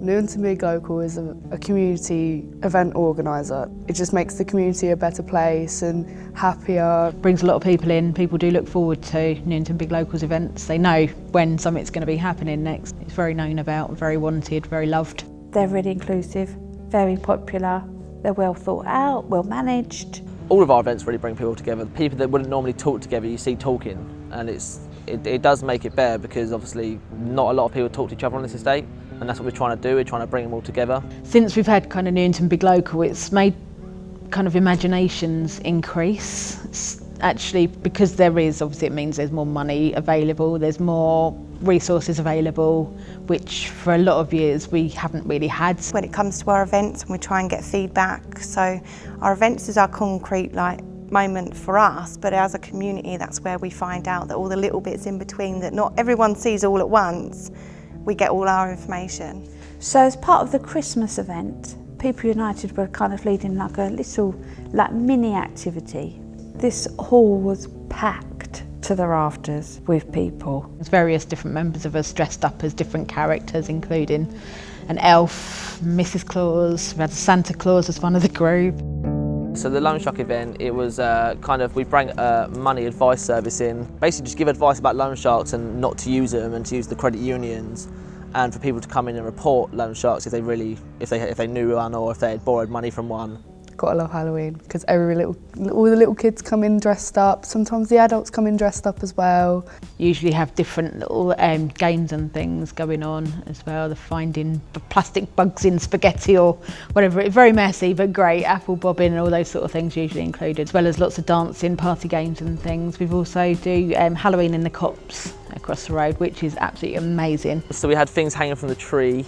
Newington Big Local is a community event organiser. It just makes the community a better place and happier. Brings a lot of people in. People do look forward to Newington Big Locals events. They know when something's going to be happening next. It's very known about, very wanted, very loved. They're really inclusive, very popular. They're well thought out, well managed. All of our events really bring people together. The people that wouldn't normally talk together, you see talking, and it does make it better because obviously not a lot of people talk to each other on this estate, and that's what we're trying to do. We're trying to bring them all together. Since we've had kind of Newington Big Local, it's made kind of imaginations increase. It's actually, because there is, obviously it means there's more money available, there's more resources available, which for a lot of years we haven't really had. When it comes to our events, we try and get feedback. So our events is our concrete moment for us, but as a community that's where we find out that all the little bits in between that not everyone sees all at once, we get all our information. So as part of the Christmas event, People United were kind of leading like a little mini activity. This hall was packed to the rafters with people. There's various different members of us dressed up as different characters, including an elf, Mrs Claus, we had Santa Claus as one of the group. So the Loan Shark event, it was we bring a money advice service in. Basically just give advice about loan sharks and not to use them and to use the credit unions, and for people to come in and report loan sharks if they knew one or if they had borrowed money from one. Gotta love Halloween because all the little kids come in dressed up. Sometimes the adults come in dressed up as well. Usually have different little games and things going on as well. They're finding plastic bugs in spaghetti or whatever. It's very messy but great. Apple bobbing and all those sort of things usually included, as well as lots of dancing, party games and things. We've also do Halloween in the Copse across the road, which is absolutely amazing. So we had things hanging from the tree.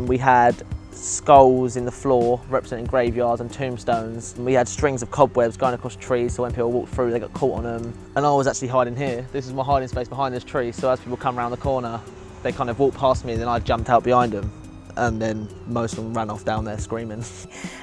We had skulls in the floor representing graveyards and tombstones. We had strings of cobwebs going across trees, so when people walked through they got caught on them. And I was actually hiding here. This is my hiding space behind this tree, so as people come around the corner they kind of walked past me and then I jumped out behind them, and then most of them ran off down there screaming.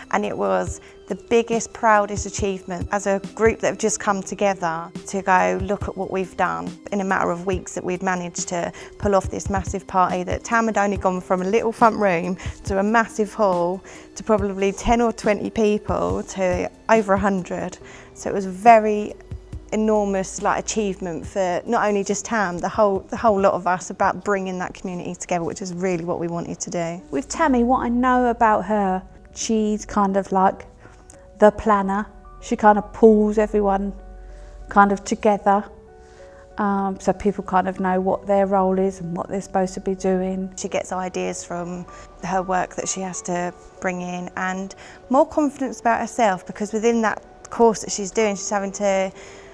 And it was the biggest, proudest achievement as a group that have just come together to go look at what we've done. In a matter of weeks that we'd managed to pull off this massive party that Tam had only gone from a little front room to a massive hall to probably 10 or 20 people to over 100. So it was a very enormous achievement for not only just Tam, the whole lot of us, about bringing that community together, which is really what we wanted to do. With Tammy, what I know about her, she's kind of like the planner. She kind of pulls everyone kind of together, so people kind of know what their role is and what they're supposed to be doing. She gets ideas from her work that she has to bring in, and more confidence about herself, because within that course that she's doing, she's having to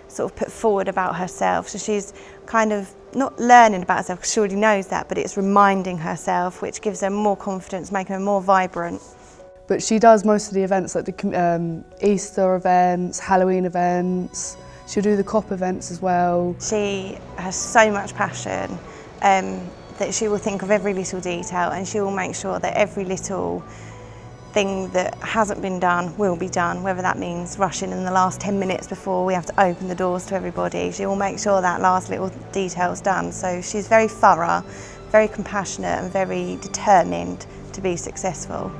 sort of put forward about herself. So she's kind of not learning about herself because she already knows that, but it's reminding herself, which gives her more confidence, making her more vibrant. But she does most of the events, like the Easter events, Halloween events. She'll do the COP events as well. She has so much passion that she will think of every little detail, and she will make sure that every little thing that hasn't been done will be done, whether that means rushing in the last 10 minutes before we have to open the doors to everybody. She will make sure that last little detail's done. So she's very thorough, very compassionate and very determined to be successful.